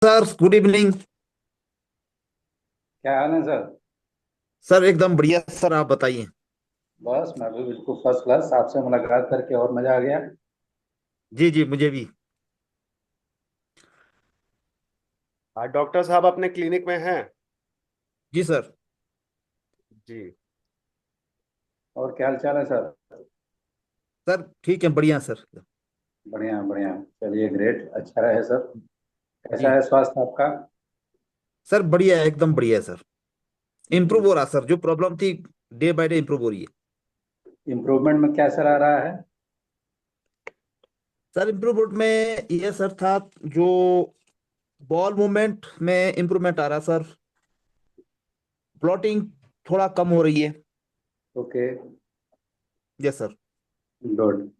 Sir good evening. क्या हाल है sir. Sir एकदम बढ़िया सर, आप बताइए। बस मैं भी बिल्कुल फर्स्ट क्लास। आपसे मुलाकात करके और मजा आ गया। जी जी, मुझे भी। हाँ, डॉक्टर साहब अपने क्लिनिक में हैं। जी सर। जी। और क्या हाल चाल है सर। सर ठीक है, बढ़िया सर। बढ़िया बढ़िया। चलिए ग्रेट, अच्छा रहे सर। कैसा जी है स्वास्थ्य आपका। सर, बढ़िया है, एकदम बढ़िया है सर। इम्प्रूव हो रहा सर, जो प्रॉब्लम थी डे बाय डे इम्प्रूव हो रही है। इम्प्रूवमेंट में क्या सर आ रहा है। सर इम्प्रूवमेंट में ये सर था, जो बॉल मूवमेंट में इम्प्रूवमेंट आ रहा सर। प्लॉटिंग थोड़ा कम हो रही है। ओके। Yes sir. गुड।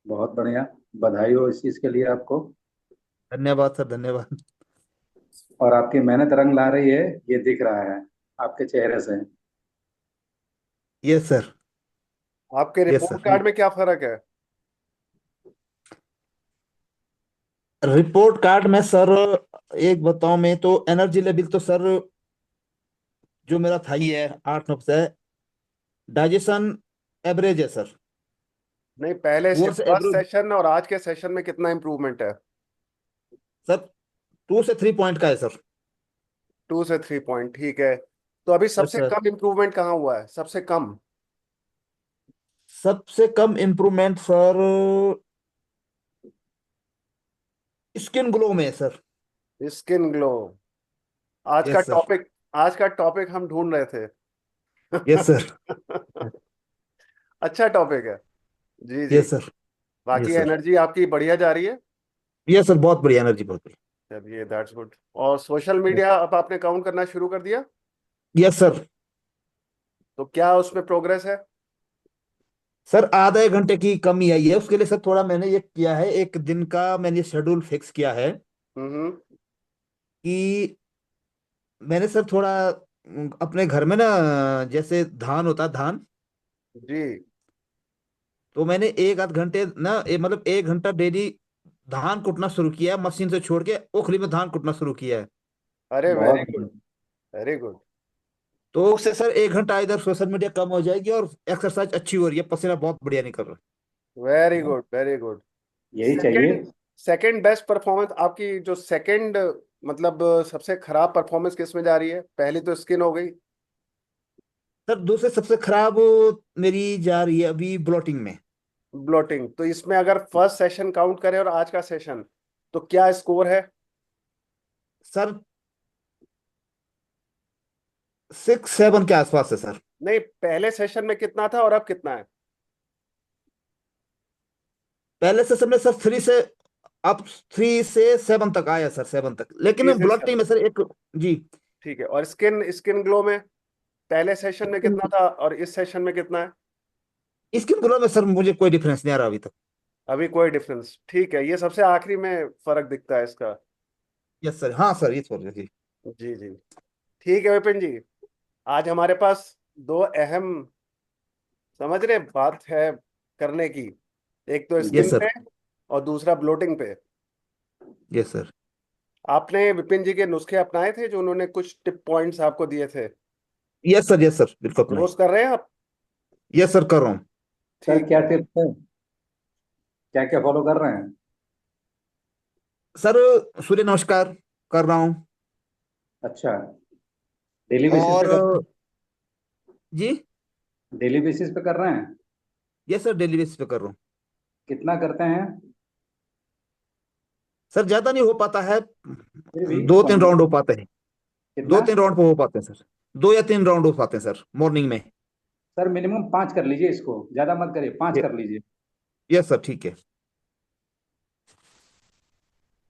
बहुत बढ़िया। बधाई हो इस चीज़ के लिए आपको। धन्यवाद सर, धन्यवाद। और आपकी मेहनत रंग ला रही है, ये दिख रहा है आपके चेहरे से। Yes sir. आपके यस रिपोर्ट सर। कार्ड में क्या फर्क है? रिपोर्ट कार्ड में सर, एक बताऊं मैं तो एनर्जी लेवल तो सर, जो मेरा था ही है 8-9 से। डाइजेशन एवरेज है सर। नहीं, पहले से पुअर से फर्स्ट एवरेज। सेशन और आज के सेशन में कितना इम्प्रूवमेंट है? सर 2 से 3 पॉइंट का है सर। 2 से 3 पॉइंट, ठीक है। तो अभी यस सबसे सर। कम इम्प्रूवमेंट कहाँ हुआ है, सबसे कम? सबसे कम इम्प्रूवमेंट सर स्किन ग्लो में है सर। Skin glow. आज का यस सर। टॉपिक आज का टॉपिक हम ढूंढ रहे थे। Yes sir. अच्छा टॉपिक है। जी जी। Yes sir. बाकी यस सर। एनर्जी आपकी बढ़िया जा रही है। यस सर, बहुत बढ़िया एनर्जी, बहुत बढ़िया। चलिए, दैट्स गुड। और सोशल मीडिया अब आपने काउंट करना शुरू कर दिया? Yes sir. तो क्या उसमें प्रोग्रेस है? सर आधे घंटे की कमी आई है, उसके लिए सर थोड़ा मैंने ये किया है, एक दिन का मैंने शेड्यूल फिक्स किया है हम्म। कि मैंने सर थोड़ा अपने घर में ना, जैसे धान होता है धान, जी। तो मैंने 1 आध घंटे ना मतलब 1 घंटा डेली धान कुटना शुरू किया है, मशीन से छोड़ के ओखली में धान कुटना शुरू किया है। अरे, वेरी बहुत गुड। बढ़िया। Very good. तो उससे सर 1 घंटा इधर सोशल मीडिया कम हो जाएगी और एक्सरसाइज अच्छी हो रही है, पसीना बहुत बढ़िया निकल रहा वेरी गुड, वेरी गुड। यही चाहिए। सेकंड सेकंड बेस्ट परफॉर्मेंस आपकी, जो सेकंड मतलब सबसे खराब परफॉर्मेंस किस में जा रही है? पहली तो स्किन हो गई। है। सर दूसरे सबसे खराब मेरी जा रही है अभी ब्लॉटिंग में। ब्लोटिंग। तो इसमें अगर फर्स्ट सेशन काउंट करें और आज का सेशन, तो क्या स्कोर है? सर 6-7 के आसपास है सर। नहीं, पहले सेशन में कितना था और अब कितना है? पहले से सबने सर 3 से, अब 3 से 7 तक आया सर, 7 तक, थ्री लेकिन से ब्लॉटिंग में सेवन सर एक। जी। ठीक है। और स्किन स्किन ग्लो में पहले सेशन में कितना था और इस सेशन में कितना है? स्किन ग्लो में सर मुझे कोई डिफरेंस नहीं आ रहा अभी तक। अभी कोई डिफरेंस, ठीक है। ये सबसे आखिरी में फर्क दिखता है इसका। यस सर, हाँ सर, ये छोड़ जी। जी जी। ठीक है विपिन जी। आज हमारे पास दो अहम, समझ रहे, बात है करने की। एक तो यस स्किन सर। पे और दूसरा ब्लोटिंग पे। Yes sir. आपने विपिन जी के नुस्खे अपनाए थे, जो उन्होंने कुछ टिप पॉइंट्स आपको दिए थे? Yes sir. यस सर, बिल्कुल अपना रोज कर रहे हैं आप? ही। यस सर, कर रहा हूँ। सर ठीक क्या है। टिप्स है, क्या क्या फॉलो कर रहे हैं। सर सूर्य नमस्कार कर रहा हूँ। अच्छा। डेली बेसिस पे और करते हैं। जी। डेली बेसिस पे कर रहे हैं। यस सर, डेली बेसिस पे कर रहा हूँ। कितना करते हैं। सर ज्यादा नहीं हो पाता है, फिर भी 2-3 राउंड हो क्वांटिटी पाते हैं। दो कितना। तीन राउंड पे हो पाते हैं सर। 2 या 3 राउंड हो पाते हैं सर मॉर्निंग में। सर मिनिमम 5 कर लीजिए, इसको ज्यादा मत करिए, 5 कर लीजिए। यस सर, ठीक है।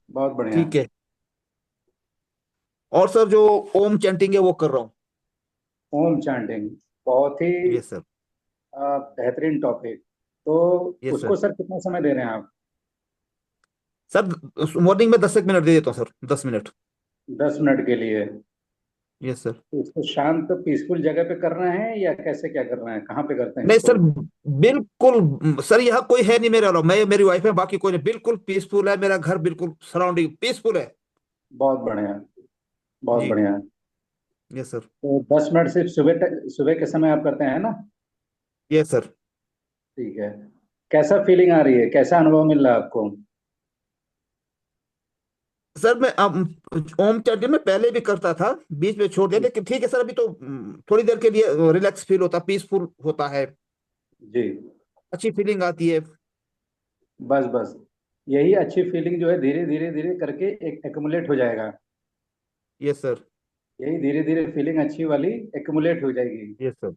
बहुत बढ़िया। ठीक है। और सर जो ओम चैंटिंग है वो कर रहा हूँ। ओम चांटिंग बहुत ही यस सर। बेहतरीन टॉपिक। तो यस सर। उसको सर कितना समय दे रहे हैं आप। सर मॉर्निंग में 10 एक मिनट दे देता हूँ सर, 10 मिनट। 10 मिनट के लिए। Yes sir. तो इसको शांत पीसफुल जगह पे कर रहे हैं या कैसे, क्या कर रहे हैं, कहाँ पे करते हैं नहीं इसको। सर, बिल्कुल सर, यहाँ कोई है नहीं मेरे अलावा, मैं मेरी वाइफ है, बाकी कोई नहीं, बिल्कुल पीसफुल है मेरा घर, बिल्कुल सराउंडिंग पीसफुल है। बहुत बढ़िया, बहुत जी। बढ़िया। Yes sir. तो 10 मिनट सिर्फ सुबह के समय आप करते हैं ना? Yes sir. ठीक है। कैसा फीलिंग आ रही है, कैसा अनुभव मिल रहा है आपको? सर मैं अब ओम चैंटिंग में पहले भी करता था, बीच में छोड़ दिया, लेकिन ठीक है सर, अभी तो थोड़ी देर के लिए रिलैक्स फील होता, पीसफुल होता है, जी। अच्छी फीलिंग आती है। बस बस, यही अच्छी फीलिंग जो है धीरे धीरे धीरे करके एक एक्युमुलेट हो जाएगा। Yes sir. यही धीरे धीरे फीलिंग अच्छी वाली एक्युमुलेट हो जाएगी। Yes sir.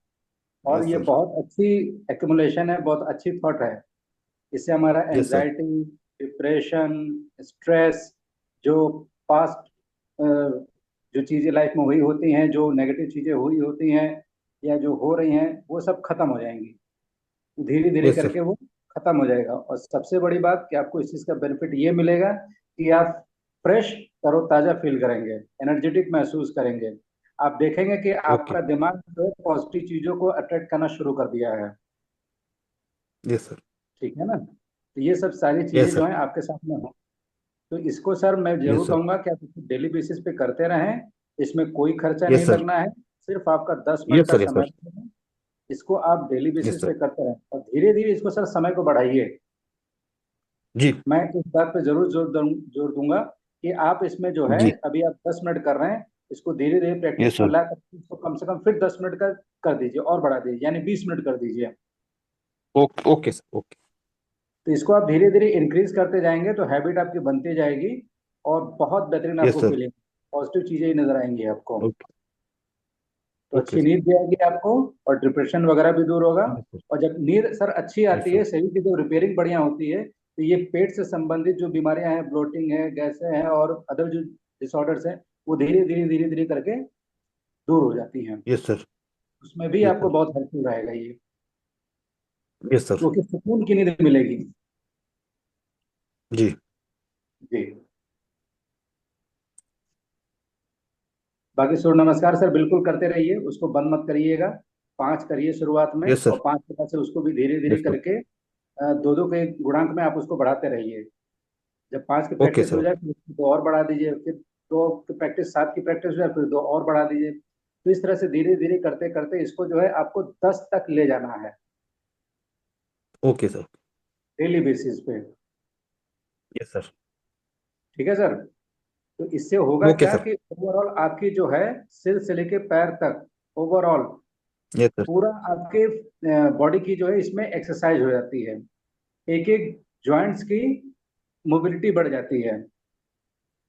और यस ये सर। बहुत अच्छी एक्युमुलेशन है, बहुत अच्छी थॉट है। इससे हमारा yes sir. Anxiety, depression, stress, जो पास्ट जो चीज़ें लाइफ में हुई होती हैं, जो नेगेटिव चीज़ें हुई होती हैं या जो हो रही हैं, वो सब खत्म हो जाएंगी। धीरे धीरे यस सर। करके वो खत्म हो जाएगा। और सबसे बड़ी बात कि आपको इस चीज़ का बेनिफिट ये मिलेगा कि आप फ्रेश, तरोताज़ा फील करेंगे, एनर्जेटिक महसूस करेंगे। आप देखेंगे कि ओके। आपका दिमाग जो है पॉजिटिव चीज़ों को अट्रैक्ट करना शुरू कर दिया है। Yes sir. ठीक है ना? तो ये सब सारी चीज़ें यस जो सर। हैं आपके सामने हों। तो इसको सर मैं यस जरूर सर। कहूँगा कि आप इसको डेली बेसिस पे करते रहें। इसमें कोई खर्चा नहीं यस सर। लगना है, सिर्फ आपका 10 मिनट यस का सर। यस समय सर। लगेगा। इसको आप डेली यस बेसिस सर। पे करते रहें और धीरे धीरे इसको सर समय को बढ़ाइए। जी। मैं इस बात पे जरूर जोर दूंगा कि आप इसमें जो है, जी। अभी आप 10 मिनट कर रहे हैं, इसको धीरे धीरे प्रैक्टिस यस में सर। ला कर इसको कम से कम फिर 10 मिनट का कर दीजिए और बढ़ा दीजिए, यानी 20 मिनट कर दीजिए। ओके। Okay sir. ओके। तो इसको आप धीरे धीरे इंक्रीज करते जाएंगे तो हैबिट आपकी बनती जाएगी और बहुत बेहतरीन यस आपको सर। फीलिंग, पॉजिटिव चीजें ही नजर आएंगी आपको। ओके। तो ओके अच्छी सर। नींद भी आएगी आपको और डिप्रेशन वगैरह भी दूर होगा। Yes sir. और जब नींद सर अच्छी यस आती सर। है, शरीर की जब रिपेयरिंग बढ़िया होती है, तो ये पेट से संबंधित जो बीमारियां हैं, ब्लोटिंग है, गैसें हैं और अदर जो डिसऑर्डर्स हैं, वो धीरे धीरे धीरे धीरे करके दूर हो जाती हैं। Yes sir. उसमें भी यस आपको सर। बहुत हेल्पफुल रहेगा ये, यस सर। क्योंकि सुकून की नींद मिलेगी। जी। जी। बाकी सूर्य नमस्कार सर बिल्कुल करते रहिए, उसको बंद मत करिएगा। 5 करिए शुरुआत में यस और सर। 5 के बाद से उसको भी धीरे धीरे यस सर। करके दो दो के गुणांक में आप उसको बढ़ाते रहिए। जब 5 की ओके प्रैक्टिस हो सर। जाए फिर उसको 2 और बढ़ा दीजिए, फिर 2 की प्रैक्टिस, 7 की प्रैक्टिस हो जाए फिर 2 और बढ़ा दीजिए। तो इस तरह से धीरे धीरे करते करते इसको जो है आपको 10 तक ले जाना है, ओके सर। डेली बेसिस पे। Yes sir. ठीक है सर? तो इससे होगा ओके क्या सर। कि ओवरऑल आपकी जो है, सिर से लेके पैर तक, ओवरऑल यस सर। पूरा आपके बॉडी की जो है इसमें एक्सरसाइज हो जाती है। एक एक जॉइंट्स की मोबिलिटी बढ़ जाती है,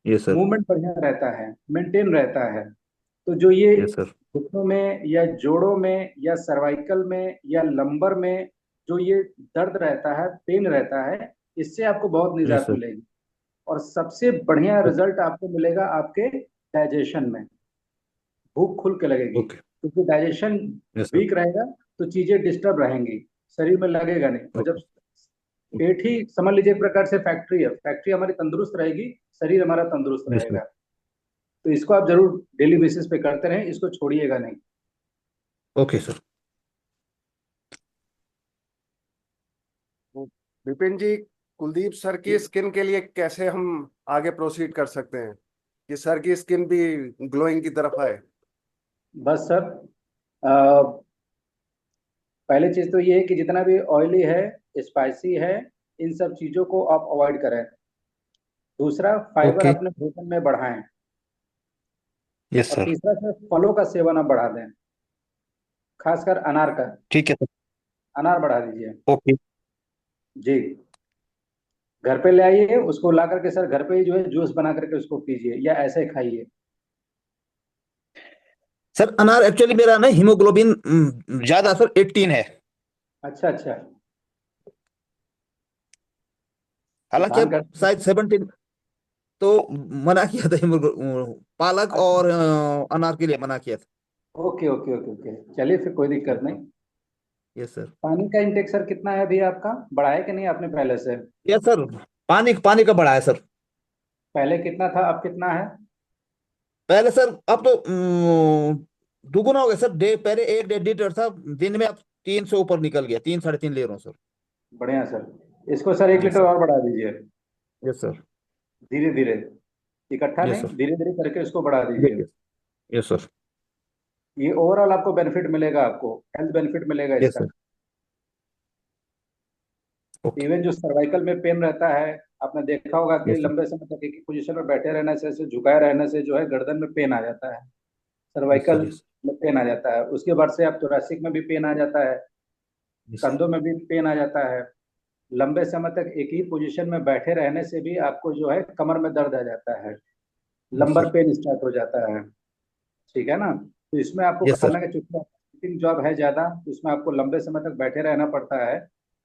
यस सर। मूवमेंट बढ़िया रहता है, मेंटेन रहता है। तो जो ये यस सर। घुटनों में या जोड़ों में या सर्वाइकल में या लंबर में जो ये दर्द रहता है, पेन रहता है, इससे आपको बहुत यस निजात सर। मिलेगी। और सबसे बढ़िया ओके। रिजल्ट आपको मिलेगा आपके डाइजेशन में। भूख खुल के लगेगी, ओके। क्योंकि डाइजेशन यस सर। वीक रहेगा तो चीजें डिस्टर्ब रहेंगी, शरीर में लगेगा नहीं। और जब ओके। पेट ही समझ लीजिए एक प्रकार से फैक्ट्री है, फैक्ट्री हमारी तंदुरुस्त रहेगी, शरीर हमारा तंदुरुस्त यस सर। रहेगा। तो इसको आप जरूर डेली बेसिस पे करते रहें, इसको छोड़िएगा नहीं। Okay sir. वो विपिन जी, कुलदीप सर की स्किन के लिए कैसे हम आगे प्रोसीड कर सकते हैं कि सर की स्किन भी ग्लोइंग की तरफ आए? बस सर, अ, पहली चीज तो ये है कि जितना भी ऑयली है, स्पाइसी है, इन सब चीजों को आप अवॉइड करें। दूसरा, फाइबर ओके। अपने भोजन में बढ़ाएं। यस और सर। तीसरा सर, फलों का सेवन आप बढ़ा दें, खासकर अनार का। ठीक है सर। अनार बढ़ा दीजिए। ओके। जी। घर पे ले आइए, उसको ला करके सर घर पे ही जो है जूस बना करके उसको पीजिए या ऐसे ही खाइए। सर अनार एक्चुअली मेरा ना हीमोग्लोबिन ज्यादा सर 18 है। अच्छा अच्छा। तो हालांकि दान अब कर। शायद 17, तो मना किया था पालक अच्छा। और अनार के लिए मना किया था। ओके ओके ओके ओके, चलिए फिर कोई दिक्कत नहीं। Yes sir. पानी का इंटेक सर कितना है अभी आपका? बढ़ाया कि नहीं आपने पहले से? Yes sir. पानी पानी का बढ़ा है सर। पहले कितना था, अब कितना है? पहले सर, अब तो दुगुना हो गया सर। पहले 1 1.5 लीटर था दिन में, अब 3 से ऊपर निकल गया, 3 3.5 ले रहा हूँ सर। बढ़िया सर। इसको सर 1 लीटर यस सर। और बढ़ा दीजिए, यस सर। धीरे धीरे। इकट्ठा यस नहीं, सर। धीरे धीरे करके इसको बढ़ा दीजिए। यस। Yes sir. ये ओवरऑल आपको बेनिफिट मिलेगा, आपको हेल्थ बेनिफिट मिलेगा यस इसका। सर। ओके। इवन जो सर्वाइकल में पेन रहता है, आपने देखा होगा कि यस सर। लंबे समय तक एक ही पोजीशन में बैठे रहने से, ऐसे झुकाए रहने से जो है गर्दन में पेन आ जाता है, यस सर। Cervical yes. में पेन आ जाता है। उसके बाद से आप थोरैसिक में भी पेन आ जाता है, यस। कंधों में भी पेन आ जाता है। लंबे समय तक एक ही पोजीशन में बैठे रहने से भी आपको जो है कमर में दर्द आ जाता है, yes lumbar sir. Pain start हो जाता है। ठीक है ना? तो इसमें आपको यस सर। करना है, चूंकि सिटिंग जॉब है ज़्यादा, तो इसमें आपको लंबे समय तक बैठे रहना पड़ता है।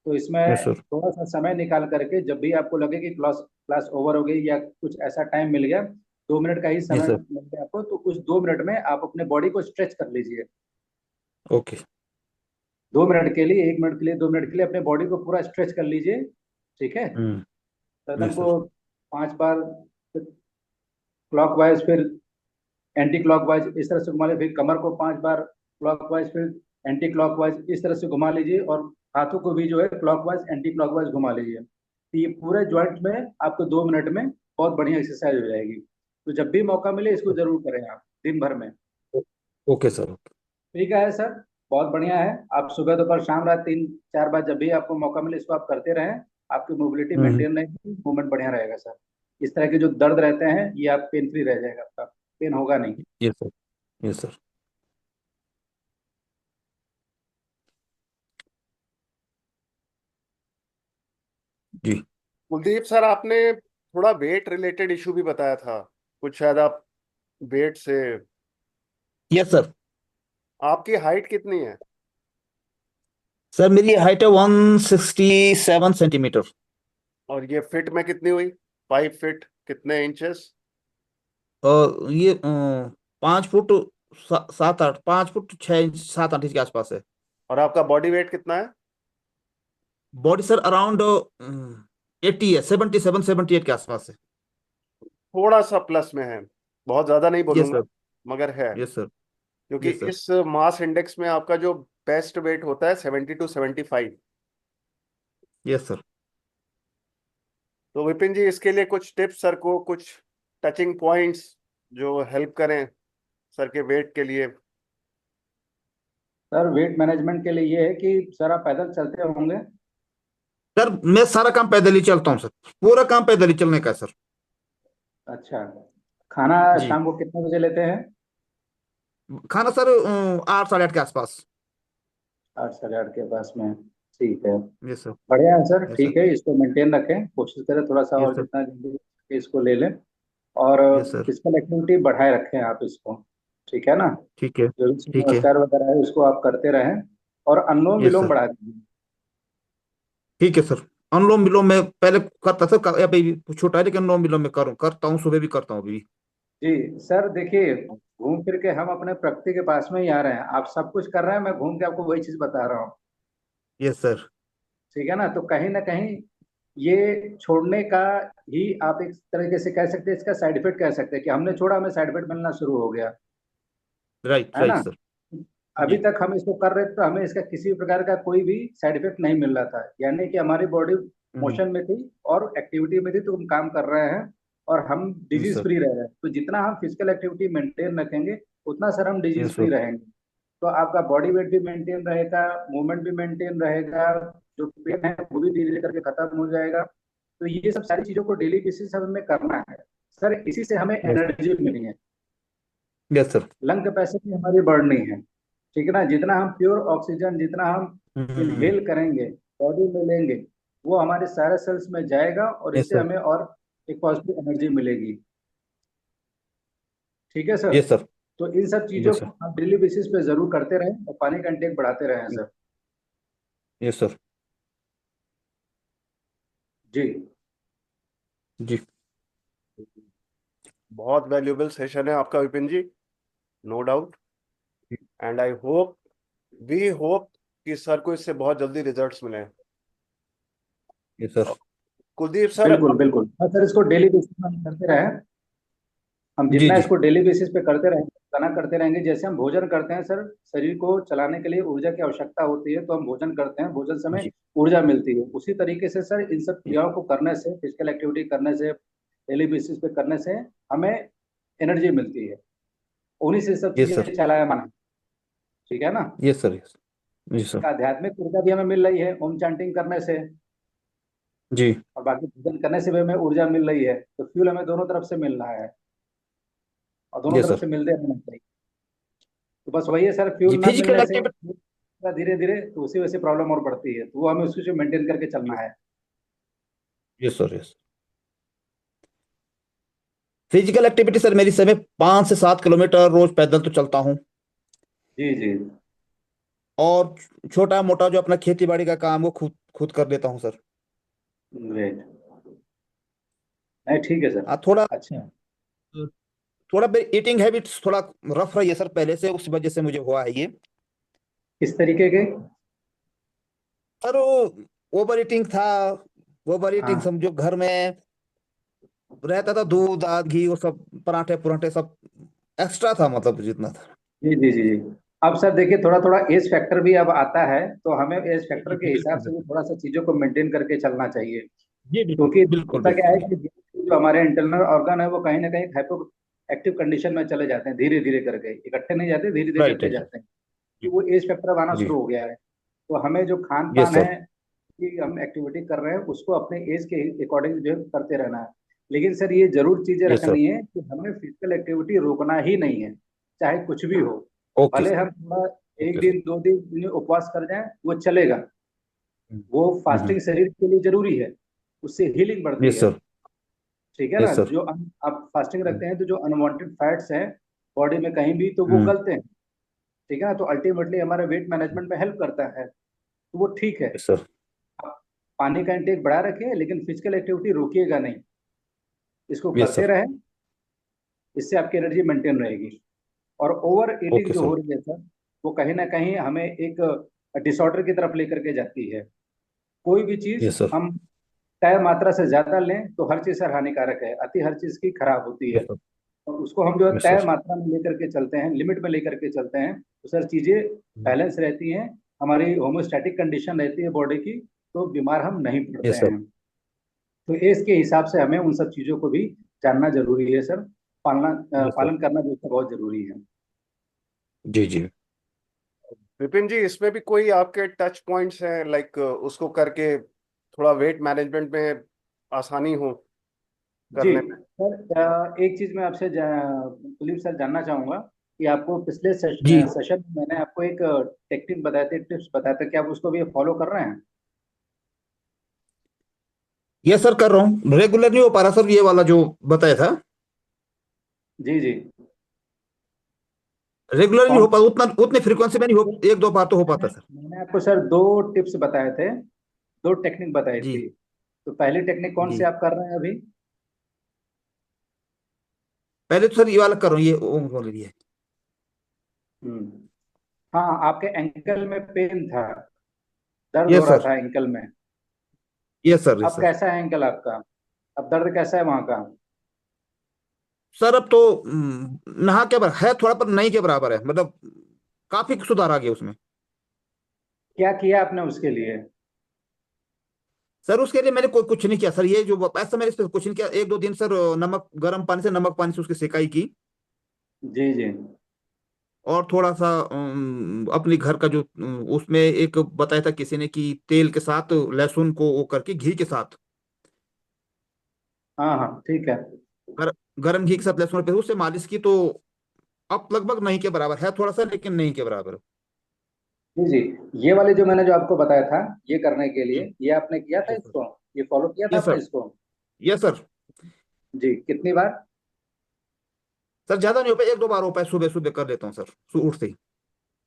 तो यस इसमें सर। थोड़ा सा समय निकाल करके, जब भी आपको लगे कि क्लास क्लास ओवर हो गई या कुछ ऐसा टाइम मिल गया, 2 मिनट का ही यस समय सर। मिल गया आपको, तो उस 2 मिनट में आप अपने बॉडी को स्ट्रेच कर लीजिए। ओके। 2 मिनट के लिए, 1 मिनट के लिए, 2 मिनट के लिए अपने बॉडी को पूरा स्ट्रेच कर लीजिए। ठीक है? गर्दन यस को सर। 5 बार क्लॉकवाइज, फिर एंटी क्लॉकवाइज इस तरह से घुमा लीजिए। फिर कमर को 5 बार क्लॉकवाइज, फिर एंटी क्लॉकवाइज इस तरह से घुमा लीजिए। और हाथों को भी जो है क्लॉकवाइज एंटी क्लॉकवाइज घुमा लीजिए। तो ये पूरे जॉइंट में आपको 2 मिनट में बहुत बढ़िया एक्सरसाइज हो जाएगी। तो जब भी मौका मिले इसको जरूर करें आप, दिन भर में। Okay sir. ओके। ठीक है सर, बहुत बढ़िया है। आप सुबह दोपहर शाम रात 3 4 बार जब भी आपको मौका मिले इसको आप करते रहें। आपकी मोबिलिटी हम्म। मेंटेन रहेगी, मूवमेंट बढ़िया रहेगा सर। इस तरह के जो दर्द रहते हैं ये आप पेन फ्री रह जाएगा, आपका पेन होगा नहीं। Yes sir. Yes sir. जी। कुलदीप सर, आपने थोड़ा वेट रिलेटेड इशू भी बताया था, कुछ शायद आप वेट से, यस सर। आपकी हाइट कितनी है? सर मेरी हाइट है 167 सेंटीमीटर। और ये फिट में कितनी हुई? 5 फीट कितने इंचेस? और ये 5 फुट 7 8, 5 फुट 6 इंच 7 8 इंच के आसपास है। और आपका बॉडी वेट कितना है? बॉडी सर अराउंड 80 है, 77 78 के आसपास है। थोड़ा सा प्लस में है, बहुत ज्यादा नहीं यस बोलूंगा, सर। मगर है। Yes sir. क्योंकि यस सर। इस मास इंडेक्स में आपका जो बेस्ट वेट होता है 70 to 75। Yes sir. तो विपिन जी, इसके लिए कुछ टिप्स सर को, कुछ टचिंग पॉइंट्स जो हेल्प करें सर के वेट के लिए। सर वेट मैनेजमेंट के लिए ये है कि सर आप पैदल चलते होंगे। सर मैं सारा काम पैदल ही चलता हूँ सर। पूरा काम पैदल ही चलने का है सर। अच्छा, खाना जी। शाम को कितने बजे लेते हैं? खाना सर 8 साढ़े 8 के आसपास। 8 साढ़े 8 के पास में। ठीक है, यस सर। बढ़िया है सर। Yes sir. ठीक है, इसको मेंटेन रखें, कोशिश करें थोड़ा सा यस और सर। जितना जल्दी हो सके इसको ले लें। और यस सर। फिजिकल एक्टिविटी बढ़ाए रखें आप इसको। ठीक है ना? ठीक है। जो भी सूर्य ठीक है। नमस्कार वगैरह है उसको आप करते रहें। और अनुलोम यस विलोम सर। बढ़ा दीजिए। ठीक है सर। अनुलोम विलोम मैं पहले करता था, अभी छोटा है लेकिन अनुलोम विलोम मैं करता हूँ, सुबह भी करता हूँ अभी। जी सर, देखिए घूम फिर के हम अपने प्रकृति के पास में ही आ रहे हैं। आप सब कुछ कर रहे हैं, मैं घूम के आपको वही चीज बता रहा हूँ। Yes sir. ठीक है ना? तो कहीं ना कहीं ये छोड़ने का ही आप एक तरीके से कह सकते हैं, इसका साइड इफेक्ट कह सकते हैं कि हमने छोड़ा, हमें साइड इफेक्ट मिलना शुरू हो गया। राइट है राइट ना? सर। अभी जी। तक हम इसको कर रहे थे तो हमें इसका किसी भी प्रकार का कोई भी साइड इफेक्ट नहीं मिल रहा था, यानी कि हमारी बॉडी हम्म। मोशन में थी और एक्टिविटी में थी, तो हम काम कर रहे हैं और हम यस डिजीज सर। फ्री रह रहे हैं। तो जितना हम फिजिकल एक्टिविटी मेंटेन रखेंगे उतना सर हम डिजीज यस फ्री सर। रहेंगे। तो आपका बॉडी वेट भी मेंटेन रहेगा, मूवमेंट भी मेंटेन रहेगा, जो पेन है वो भी धीरे धीरे करके खत्म हो जाएगा। तो ये सब सारी चीजों को डेली बेसिस हमें करना है सर। इसी से हमें यस सर। एनर्जी मिली है, यस सर। लंग कैपेसिटी हमारी बढ़नी है। ठीक है ना? जितना हम प्योर ऑक्सीजन, जितना हम हम्म। इनहेल करेंगे, बॉडी में लेंगे, वो हमारे सारे सेल्स में जाएगा और यस इससे सर। हमें और एक पॉजिटिव एनर्जी मिलेगी। ठीक है सर? Yes sir. तो इन सब चीजों यस सर। को आप डेली बेसिस पे जरूर करते रहें और पानी का इंटेक बढ़ाते रहें सर। Yes sir. जी। जी। बहुत वैल्यूएबल सेशन है आपका Vipin ji, no doubt. And I hope, we hope कि सर को इससे बहुत जल्दी रिजल्ट्स मिले। Yes sir. कुलदीप सर, बिल्कुल बिल्कुल, हाँ सर, इसको डेली बेसिस पे हम करते रहें। हम जी जितना जी। इसको डेली बेसिस पे करते रहेंगे, तना करते रहेंगे, जैसे हम भोजन करते हैं सर, शरीर को चलाने के लिए ऊर्जा की आवश्यकता होती है, तो हम भोजन करते हैं, भोजन समय जी। ऊर्जा मिलती है। उसी तरीके से सर इन सब क्रियाओं को करने से, फिजिकल एक्टिविटी करने से, डेली बेसिस पे करने से हमें एनर्जी मिलती है, उन्हीं से सब यस सर। चीजें चलायमान है। ठीक है ना। Yes sir. यस जी सर। आध्यात्मिक ऊर्जा भी हमें मिल रही है ओम चैंटिंग करने से, जी। और बाकी भजन करने से भी हमें ऊर्जा मिल रही है, तो फ्यूल हमें दोनों तरफ से मिल रहा है, और दोनों यस तरफ सर। से मिलते रहना चाहिए। तो बस वही है सर, जी फ्यूल ना फिजिकल मिलने से एक्टिविटी। धीरे धीरे तो उसी वजह से प्रॉब्लम और बढ़ती है, तो वो हमें उसको मेंटेन करके चलना है। Yes sir. Yes. Physical activity sir मेरी समय 5 से 7 किलोमीटर रोज पैदल तो चलता हूँ। जी जी। और छोटा मोटा जो अपना खेती बाड़ी का काम वो खुद खुद कर लेता हूँ सर। ग्रेट। नहीं ठीक है सर। हाँ थोड़ा अच्छा। थोड़ा ईटिंग हैबिट्स थोड़ा रफ रही है सर पहले से, उस वजह से मुझे हुआ है ये। किस तरीके के? सर ओवर ईटिंग था। ओवर ईटिंग हाँ। समझो घर में रहता था, दूध दाद घी वो सब पराठे पुराठे सब एक्स्ट्रा था, मतलब जितना था। जी जी जी जी। अब सर देखिए, थोड़ा थोड़ा एज फैक्टर भी अब आता है, तो हमें एज जी फैक्टर जी के जी, हिसाब बिल्कुल से भी बिल्कुल। थोड़ा सा चीजों को मेंटेन करके चलना चाहिए। जी बिल्कुल क्योंकि बिल्कुल होता क्या है बिल्कुल। कि जो हमारे इंटरनल ऑर्गन है वो कहीं ना कहीं हाइपो एक्टिव कंडीशन में चले जाते हैं, धीरे धीरे करके, इकट्ठे नहीं जाते, धीरे धीरे राइट करके है जी। जाते हैं। तो वो एज फैक्टर अब आना जी। शुरू हो गया है। तो हमें जो खान यस पान सर। है कि हम एक्टिविटी कर रहे हैं उसको अपने एज के अकॉर्डिंग जो है करते रहना है। लेकिन सर ये जरूर चीजें यस सर। रखनी है कि हमें फिजिकल एक्टिविटी रोकना ही नहीं है, चाहे कुछ भी हो। ओके भले सर। हम थोड़ा एक ओके सर। दिन 2 दिन उपवास कर जाएं वो चलेगा, हम्म, वो हम्म। फास्टिंग शरीर के लिए जरूरी है, उससे हीलिंग बढ़ती यस है। सर। ठीक है ना। Yes sir. जो आप फास्टिंग हम्म, रखते हैं तो जो अनवांटेड फैट्स हैं बॉडी में कहीं भी, तो वो हम्म। गलते हैं। ठीक है ना। तो अल्टीमेटली हमारे वेट मैनेजमेंट में हेल्प करता है, तो वो ठीक है। Yes sir. आप पानी का इंटेक बढ़ा रखिए, लेकिन फिजिकल एक्टिविटी रोकिएगा नहीं, इसको यस करते सर। रहें, इससे आपकी एनर्जी मेंटेन रहेगी। और ओवर ईटिंग ओके जो सर। हो रही है सर, वो कहीं ना कहीं हमें एक डिसऑर्डर की तरफ लेकर के जाती है। कोई भी चीज यस सर। हम तय मात्रा से ज्यादा लें तो हर चीज सर हानिकारक है, अति हर चीज की खराब होती है। Yes sir. और उसको हम जो है यस तय सर। मात्रा में लेकर के चलते हैं, लिमिट में लेकर के चलते हैं, तो सर चीजें बैलेंस रहती हैं, हमारी होमोस्टैटिक कंडीशन रहती है बॉडी की, तो बीमार हम नहीं पड़ते यस सर। हैं। तो एज के हिसाब से हमें उन सब चीजों को भी जानना जरूरी है सर, यस सर। पालन करना भी उसका बहुत जरूरी है। जी जी। विपिन जी, इसमें भी कोई आपके टच पॉइंट्स हैं, लाइक उसको करके थोड़ा वेट मैनेजमेंट में आसानी हो जी करने में? सर, एक चीज मैं आपसे कुलदीप सर जानना चाहूंगा कि आपको पिछले जी। सेशन में मैंने आपको एक टेक्निक बताए थे, टिप्स बताए थे, कि आप उसको भी फॉलो कर रहे हैं? यस सर कर रहा हूँ, रेगुलर नहीं हो पा रहा सर ये वाला जो बताया था। जी जी। रेगुलर नहीं कौन? हो पा उतना, उतनी फ्रीक्वेंसी में नहीं हो, एक दो बार तो हो पाता मैंने सर। मैंने आपको सर दो टिप्स बताए थे, दो टेक्निक बताई जी। थी। तो पहली टेक्निक कौन जी सी आप कर रहे हैं अभी? पहले तो सर ये वाला कर रहा हूँ, ये ओम बोल रही है। हम्म। हाँ, आपके एंकल में पेन था, दर्द हो यस रहा सर। था एंकल में। Yes sir. यस अब सर। कैसा है एंकल आपका? अब दर्द कैसा है वहां का? सर अब तो नहा के बराबर है, थोड़ा पर नहीं के बराबर है, मतलब काफी सुधार आ गया उसमें। क्या किया आपने उसके लिए? सर उसके लिए मैंने कोई कुछ नहीं किया सर, ये जो ऐसा मैंने इस पे कुछ नहीं किया, 1 2 दिन सर नमक गर्म पानी से, नमक पानी से उसकी सिकाई की। जी जी। और थोड़ा सा अपने घर का जो उसमें एक बताया था किसी ने कि तेल के साथ लहसुन को वो करके घी के साथ, हाँ हाँ ठीक है। गर, गर्म घी के साथ लहसुन पे उससे मालिश की, तो अब लगभग नहीं के बराबर है, थोड़ा सा लेकिन नहीं के बराबर। जी जी। ये वाले जो मैंने जो आपको बताया था ये करने के लिए, जी। ये आपने किया था यस सर। इसको? ये फॉलो किया था यस आपने सर। इसको? Yes sir. जी, कितनी बार? सर ज्यादा नहीं हो पाया, 1 2 बार हो पाया, सुबह सुबह कर लेता हूँ सर, उठते ही।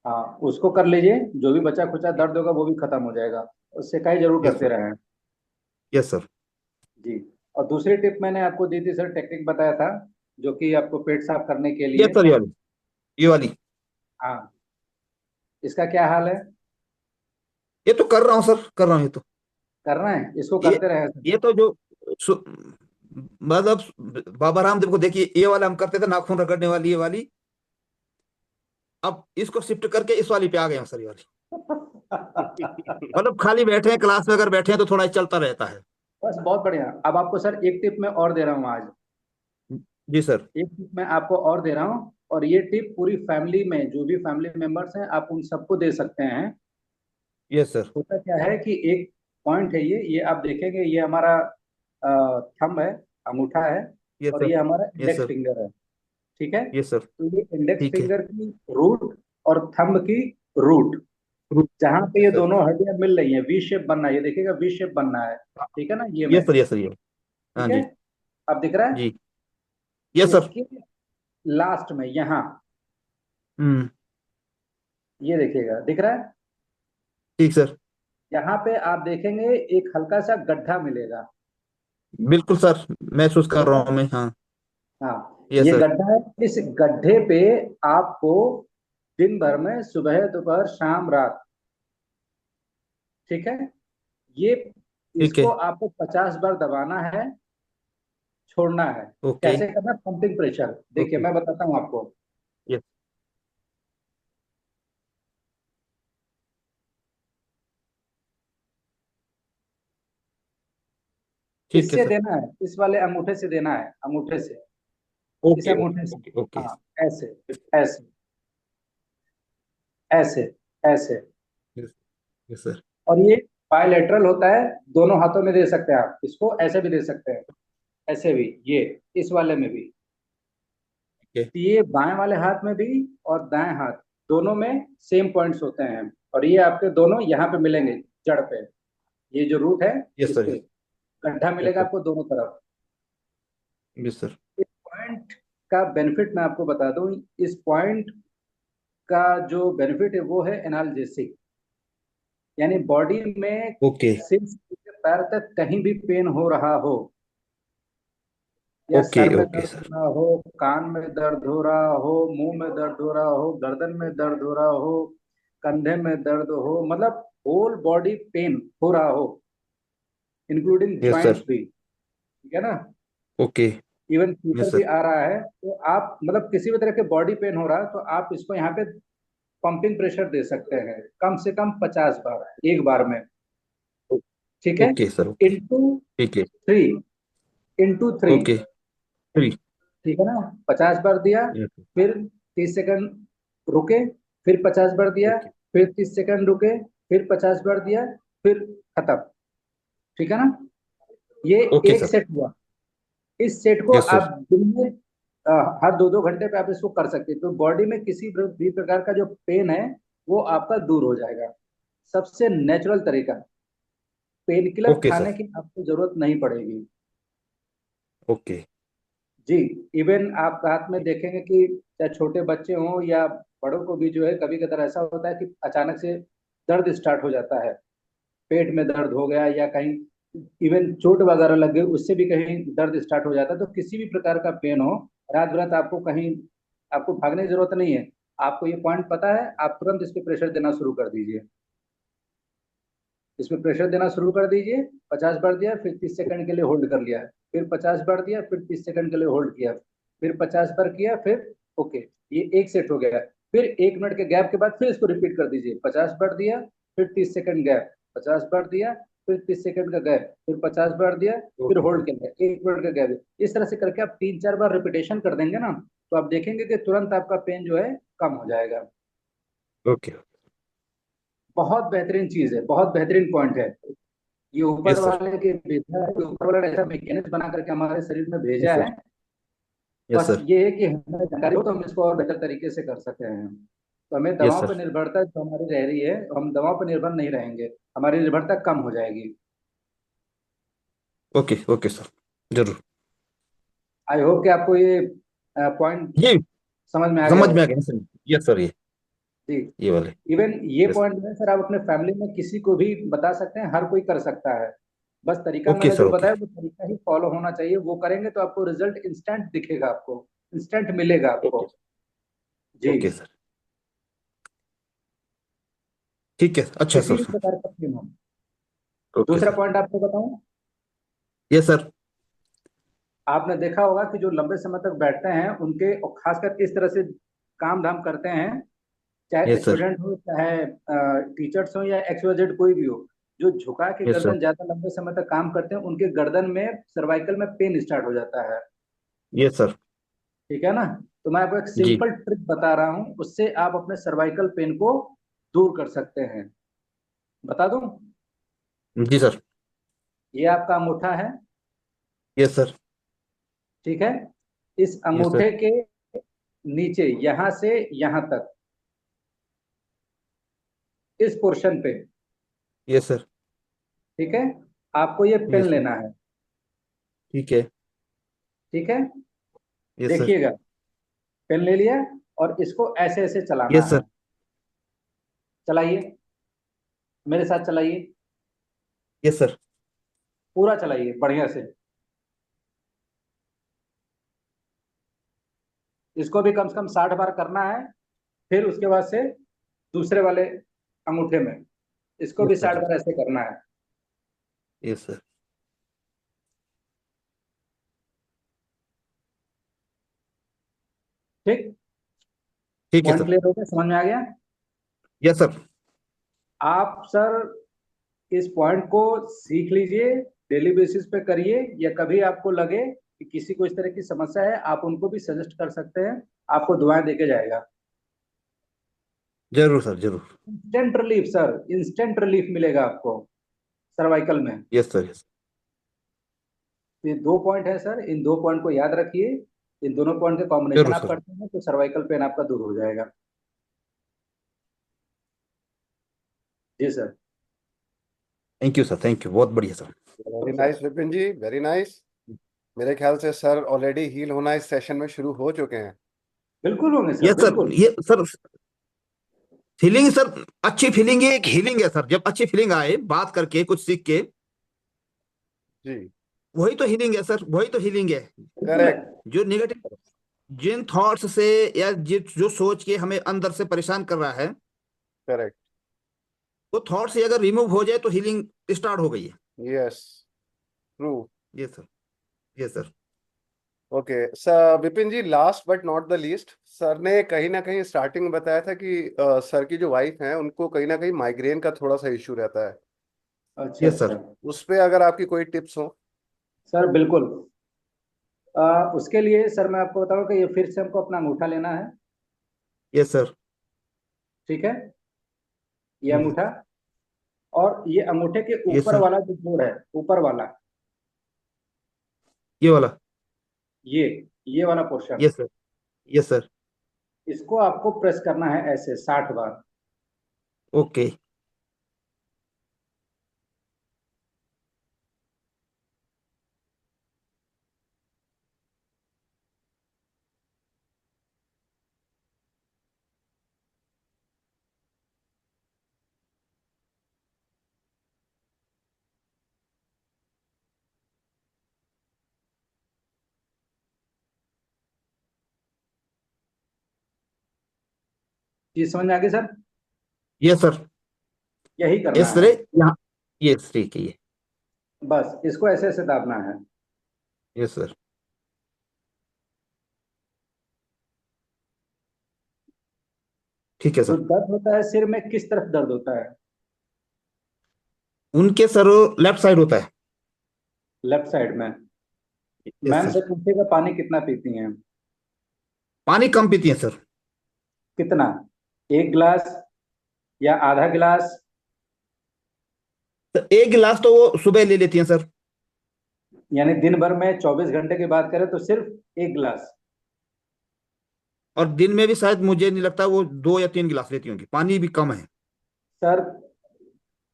हाँ, उसको कर लीजिए, जो भी बचा खुचा दर्द होगा वो भी खत्म हो जाएगा। उससे सिकाई जरूर यस करते सर। रहें। Yes sir. जी। और दूसरी टिप मैंने आपको दी थी सर, टेक्निक बताया था, जो कि आपको पेट साफ करने के यस लिए। सर ये वाली, ये वाली। हाँ, इसका क्या हाल है? ये तो कर रहा हूँ सर, कर रहा हूँ ये तो। कर रहे हैं, इसको ये करते रहे सर। ये तो जो सु- मतलब बाबा रामदेव को देखिए, ये वाला हम करते थे नाखून रगड़ने वाली, ये वाली। अब इसको शिफ्ट करके इस वाली पे आ गए हैं सर, ये वाली। मतलब खाली बैठे हैं क्लास में, अगर बैठे हैं तो थोड़ा चलता रहता है। बस बहुत बढ़िया। अब आपको सर एक टिप मैं और दे रहा हूँ आज। जी सर। एक टिप मैं आपको और दे रहा हूँ, और ये टिप पूरी फैमिली में जो भी फैमिली मेंबर्स हैं आप उन सबको दे सकते हैं। Yes sir. होता क्या है कि एक पॉइंट है, ये आप देखेंगे, ये हमारा थंब है, अंगूठा है, यस और सर। ये हमारा यस इंडेक्स सर। फिंगर है। ठीक है, यस सर। तो ये इंडेक्स ठीक है। फिंगर की रूट और थंब की रूट, जहां पे यस ये सर। दोनों हड्डियां मिल रही हैं, वी शेप बनना है, ये देखिएगा वी शेप बनना है। ठीक है ना, ये में। Yes sir. Yes sir. ये। हाँ ठीक है, जी। अब दिख रहा है। जी। Yes sir. इसके लास्ट में यहाँ, हम्म। ये देखिएगा, दिख रहा है। ठीक सर। यहाँ पे आप देखेंगे एक हल्का सा गड्ढा मिलेगा। बिल्कुल सर, महसूस कर ठीक रहा है, हूँ मैं, हाँ। हाँ, यस ये सर। गड्ढा है। इस गड्ढे पे आपको दिन भर में सुबह दोपहर शाम रात, ठीक है, ये ठीक इसको है। आपको 50 बार दबाना है, छोड़ना है। ओके। कैसे करना है? पंपिंग प्रेशर देखिए, ओके। मैं बताता हूँ आपको। यस। ठीक है इससे सर। देना है, इस वाले अंगूठे से देना है, अंगूठे से, इस ओके अंगूठे ओके से। Okay okay. हाँ, ऐसे, ऐसे, ऐसे, ऐसे। यस। Yes sir. और ये बायलैटरल होता है, दोनों हाथों में दे सकते हैं आप इसको, ऐसे भी दे सकते हैं, ऐसे भी, ये इस वाले में भी। ओके। तो ये बाएं वाले हाथ में भी और दाएं हाथ दोनों में सेम पॉइंट्स होते हैं, और ये आपके दोनों यहाँ पे मिलेंगे, जड़ पे, ये जो रूट है, यस इस सर। पे गड्ढा यस मिलेगा सर। आपको दोनों तरफ। Yes sir. इस पॉइंट का बेनिफिट मैं आपको बता दूं, इस पॉइंट का जो बेनिफिट है वो है एनाल्जेसिक, यानी बॉडी में ओके सिर से लेकर पैर तक कहीं भी पेन हो रहा हो, या ओके सर में ओके दर्द हो सर। रहा हो, कान में दर्द हो रहा हो, मुंह में दर्द हो रहा हो, गर्दन में दर्द हो रहा हो, कंधे में दर्द हो, मतलब होल बॉडी पेन हो रहा हो, इंक्लूडिंग यस ज्वाइंट्स सर। भी, ठीक है ना, ओके। इवन यस फीवर भी सर। आ रहा है, तो आप मतलब किसी भी तरह के बॉडी पेन हो रहा है तो आप इसको यहाँ पे पंपिंग प्रेशर दे सकते हैं, कम से कम 50 बार एक बार में। ठीक है, ओके सर। ओके। इंटू ठीक है। 3, इंटू 3, ओके। 3। ठीक है ना, 50 बार दिया, यस सर। फिर 30 सेकंड रुके, फिर 50 बार दिया, ओके। फिर 30 सेकंड रुके, फिर 50 बार दिया, फिर खत्म। ठीक है ना, ये ओके एक सर। सेट हुआ। इस सेट को यस सर। आप दिन में हर 2-2 घंटे पे आप इसको कर सकते हैं, तो बॉडी में किसी भी प्रकार का जो पेन है वो आपका दूर हो जाएगा। सबसे नेचुरल तरीका, पेन किलर ओके खाने सर। की आपको जरूरत नहीं पड़ेगी। ओके। जी, इवन आप हाथ में देखेंगे कि चाहे छोटे बच्चे हों या बड़ों को भी जो है कभी कभार ऐसा होता है कि अचानक से दर्द स्टार्ट हो जाता है, पेट में दर्द हो गया या कहीं इवन चोट वगैरह लग गई, उससे भी कहीं दर्द स्टार्ट हो जाता है। तो किसी भी प्रकार का पेन हो, रात बिरात आपको कहीं, आपको भागने की जरूरत नहीं है, आपको ये पॉइंट पता है, आप तुरंत इस पे प्रेशर देना शुरू कर दीजिए। इसमें प्रेशर देना शुरू कर दीजिए, 50 बार दिया, फिर 30 सेकंड के लिए होल्ड कर लिया, फिर 50 बार दिया, फिर 30 सेकंड के लिए होल्ड किया, फिर 50 बार किया, फिर ओके, ये एक सेट हो गया। फिर 1 मिनट के गैप के बाद फिर इसको रिपीट कर दीजिए, 50 बार दिया, फिर 30 सेकंड गैप, 50 बार दिया, फिर 30 सेकंड का गैप, फिर 50 बार दिया, फिर ओके होल्ड सर। किया, 1 मिनट का गैप। इस तरह से करके आप 3-4 बार रिपीटेशन कर देंगे ना, तो आप देखेंगे कि तुरंत आपका पेन जो है कम हो जाएगा। ओके। बहुत बेहतरीन चीज है, बहुत बेहतरीन पॉइंट है। ये ऊपर यस सर। वाले के भेजा है, ऊपर वाले ने ऐसा मैकेनिज्म बना करके हमारे शरीर में भेजा यस है। सर। यस बस सर। ये है कि हमें जानकारी हो तो हम इसको और बेहतर तरीके से कर सकते हैं। तो हमें यस दवाओं पर सर। निर्भरता जो हमारी रह रही है, हम दवाओं पर निर्भर नहीं रहेंगे, हमारी निर्भरता कम हो जाएगी। Okay okay sir. जरूर। आई होप कि आपको ये पॉइंट ये समझ में आ गया समझ में हो। आ गया सर। Yes sir. जी, ये वाले। इवन ये यस। पॉइंट में सर आप अपने फैमिली में किसी को भी बता सकते हैं, हर कोई कर सकता है। बस तरीका ओके मैंने सर। जो ओके। बताया वो तरीका ही फॉलो होना चाहिए, वो करेंगे तो आपको रिजल्ट इंस्टेंट दिखेगा, आपको इंस्टेंट मिलेगा आपको। ओके। जी, ओके सर। ठीक है, अच्छा किसी सर भी सर। प्रकार का पेन हो। ओके दूसरा सर। पॉइंट आपको बताऊं, यस सर। आपने देखा होगा कि जो लंबे समय तक बैठते हैं उनके, और खासकर इस तरह से काम धाम करते हैं, चाहे यस सर। स्टूडेंट हो चाहे टीचर्स हो या XYZ कोई भी हो, जो झुका के यस सर। गर्दन ज्यादा लंबे समय तक काम करते हैं, उनके गर्दन में सर्वाइकल में पेन स्टार्ट हो जाता है। Yes sir. ठीक है ना। तो मैं आपको एक जी सिंपल ट्रिक बता रहा हूँ, उससे आप अपने सर्वाइकल पेन को दूर कर सकते हैं। बता दूं? जी सर। ये आपका अंगूठा है, यस सर। ठीक है। इस यस सर। अंगूठे के नीचे यहां से यहां तक, इस पोर्शन पे, यस सर। ठीक है, आपको ये पेन यस सर। लेना है। ठीक है। ठीक है, यस सर। देखिएगा, पेन ले लिया और इसको ऐसे ऐसे चलाना यस है। सर। चलाइए, मेरे साथ चलाइए, यस सर। पूरा चलाइए बढ़िया से। इसको भी कम से कम 60 बार करना है। फिर उसके बाद से दूसरे वाले अंगूठे में इसको भी यस 60 बार सर। ऐसे करना है। Yes sir. ठीक, ठीक है पॉइंट सर। क्लियर हो गया, समझ में आ गया? Yes sir. आप सर इस पॉइंट को सीख लीजिए, डेली बेसिस पे करिए, या कभी आपको लगे कि किसी को इस तरह की समस्या है, आप उनको भी सजेस्ट कर सकते हैं, आपको दुआएं देके जाएगा। जरूर सर जरूर। Instant relief sir, instant relief मिलेगा आपको सर्वाइकल में। Yes sir. यस। तो ये 2 पॉइंट है सर, इन 2 पॉइंट को याद रखिए। इन दोनों पॉइंट के कॉम्बिनेशन जरूर आप सर। करते हैं तो सर्वाइकल पेन आपका दूर हो जाएगा। जी sir. Thank you sir. Thank you. बहुत बढ़िया sir. Very nice Vipin ji, very nice. मेरे ख्याल से सर ऑलरेडी हील होना इस सेशन में शुरू हो चुके हैं। बिल्कुल होंगे सर, यस सर। बिल्कुल। ये सर फीलिंग सर, अच्छी फीलिंग है, एक हीलिंग है सर। जब अच्छी फीलिंग आए बात करके कुछ सीख के, जी, वही तो हीलिंग है सर, वही तो हीलिंग है। बिल्कुल है। करेक्ट। जो नेगेटिव, जिन थॉट्स से या जो सोच के हमें अंदर से परेशान कर रहा है, करेक्ट। वो थॉट से अगर रिमूव हो जाए तो हीलिंग स्टार्ट हो गई है। Yes, true. ये सर। ये sir. Okay sir, Vipin ji, last but not the least, sir ने कहीं ना कहीं स्टार्टिंग में बताया था कि सर की जो वाइफ है उनको कहीं ना कहीं माइग्रेन का थोड़ा सा इश्यू रहता है। अच्छा ये अच्छा। सर। उस पे अगर आपकी कोई टिप्स हो। सर बिल्कुल। उसके लिए सर मैं आपको बताऊं कि ये फिर से हमको अपना अंगूठा लेना है। ये सर। ठीक है, ये अंगूठा, और ये अंगूठे के ये ऊपर सर। वाला जो जोड़ है, ऊपर वाला, ये वाला। ये ये वाला पोर्शन, ये सर। ये सर। इसको आपको प्रेस करना है ऐसे 60 बार। ओके। ये समझ में आ गई सर? ये सर। यही ये करना सर। है। यहाँ। ये ठीक है ये। बस इसको ऐसे ऐसे दाबना है। ये सर। ठीक है जो सर। दर्द होता है सिर में, किस तरफ दर्द होता है? उनके सर लेफ्ट साइड होता है। लेफ्ट साइड में। Yes ma'am sir. से पूछिएगा पानी कितना पीती हैं। पानी कम पीती है सर। कितना? 1 गिलास या आधा गिलास? तो एक गिलास तो वो सुबह ले लेती हैं सर। यानी दिन भर में 24 घंटे की बात करें तो सिर्फ 1 गिलास? और दिन में भी शायद मुझे नहीं लगता वो 2 या 3 गिलास लेती होंगी, पानी भी कम है। सर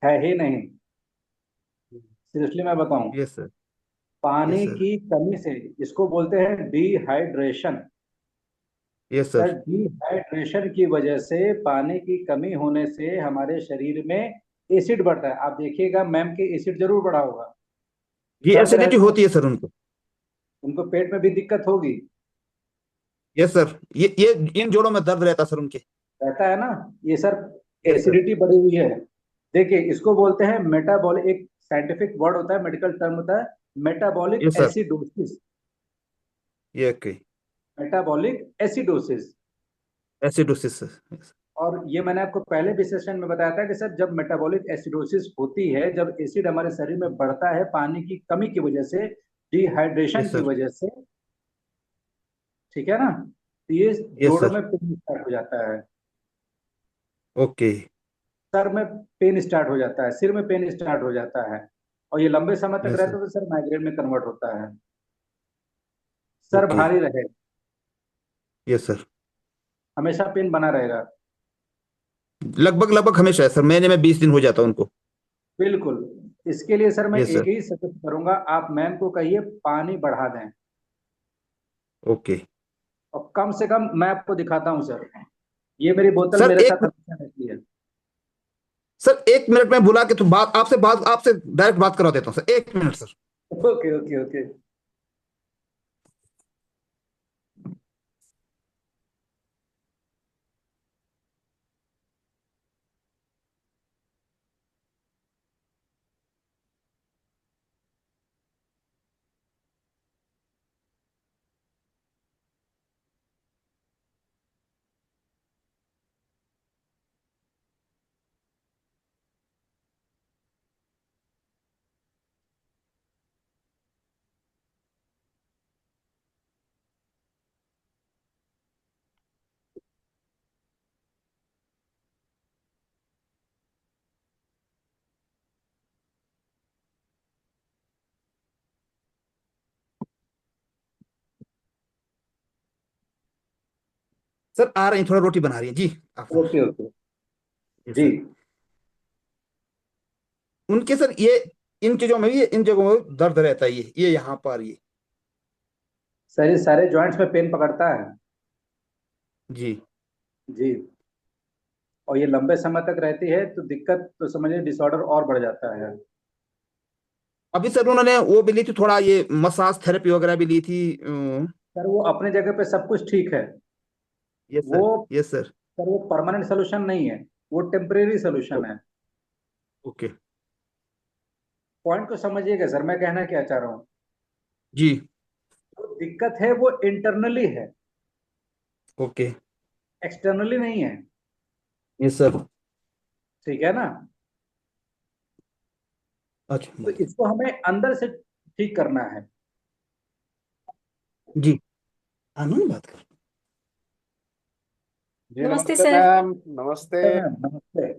है ही नहीं, सीरियसली मैं बताऊं, यस सर। यस पानी सर। की कमी से, इसको बोलते हैं dehydration. Yes sir sir. Dehydration की वजह से, पानी की कमी होने से हमारे शरीर में एसिड बढ़ता है। आप देखिएगा मैम के एसिड जरूर बढ़ा होगा। ये दर्द एसिडिटी रहता है, होती है सर उनको। उनको पेट में भी दिक्कत होगी। Yes sir. ये इन जोड़ों में दर्द रहता है सर उनके। रहता है ना, ये सर यस सर। एसिडिटी बढ़ी हुई है। देखिए इसको बोलते हैं मेटाबॉलिक, एक साइंटिफिक वर्ड होता है, मेडिकल टर्म होता है, मेटाबॉलिक यस सर। एसिडोसिस। ये okay. Metabolic acidosis. Acidosis sir. और ये मैंने आपको पहले भी सेशन में बताया था कि सर जब मेटाबॉलिक एसिडोसिस होती है, जब एसिड हमारे शरीर में बढ़ता है पानी की कमी की वजह से, डिहाइड्रेशन यस की सर। वजह से, ठीक है ना, तो ये यस जोड़ों सर। में पेन स्टार्ट हो जाता है, ओके। सर में पेन स्टार्ट हो जाता है, सिर में पेन स्टार्ट हो जाता है, और ये लंबे समय तक यस रहता सर। है तो सर माइग्रेन में कन्वर्ट होता है। Sir okay. भारी रहे, यस सर। हमेशा पेन बना रहेगा। लगभग लगभग हमेशा है सर, महीने में 20 दिन हो जाता है उनको। बिल्कुल। इसके लिए सर मैं यस एक सर। ही सजेस्ट करूंगा, आप मैम को कहिए पानी बढ़ा दें, ओके। और कम से कम मैं आपको दिखाता हूँ सर, ये मेरी बोतल सर मेरे साथ एक हमेशा रहती है। सर 1 मिनट में बुला के तो आपसे डायरेक्ट बात करवा देता हूँ sir, 1 minute sir. Okay okay okay. Sir आ रही हैं, थोड़ा रोटी बना रही है जी। आप ओके ओके। जी जी सर। उनके सर ये इन चीजों में भी, इन जगहों में दर्द रहता है, ये यहाँ पर ये। सर, ये सारे जॉइंट्स में पेन पकड़ता है। जी। जी। और ये लंबे समय तक रहती है तो दिक्कत तो समझिए डिसऑर्डर और बढ़ जाता है। अभी सर उन्होंने वो भी ली थी, थोड़ा ये मसाज थेरेपी वगैरह भी ली थी। सर वो अपने जगह पे सब कुछ ठीक है, यस वो सर। Yes sir. सर वो परमानेंट सोल्यूशन नहीं है, वो टेम्परेरी सोल्यूशन है। ओके। पॉइंट को समझिएगा सर, मैं कहना क्या चाह रहा हूँ, जी। जो दिक्कत है वो इंटरनली है, ओके। एक्सटर्नली नहीं है। Yes sir. ठीक है ना, अच्छा तो इसको हमें अंदर से ठीक करना है। जी। आनंद बात कर। जी नमस्ते नमस्ते सर। मैम, नमस्ते। मैम, नमस्ते।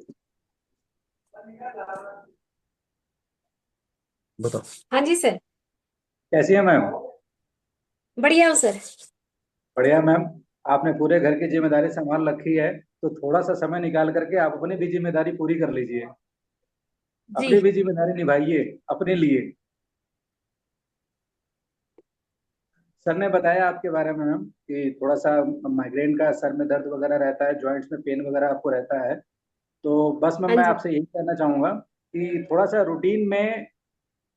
बताओ। हाँ जी सर। कैसी है मैम? बढ़िया हो सर। बढ़िया मैम। आपने पूरे घर की जिम्मेदारी संभाल रखी है, तो थोड़ा सा समय निकाल करके आप अपनी भी जिम्मेदारी पूरी कर लीजिए, जी। अपनी भी जिम्मेदारी निभाइए अपने लिए। सर ने बताया आपके बारे में मैम कि थोड़ा सा माइग्रेन का, सर में दर्द वगैरह रहता है, जॉइंट्स में पेन वगैरह आपको रहता है, तो बस मैम हाँ मैं जी। आपसे यही कहना चाहूंगा कि थोड़ा सा रूटीन में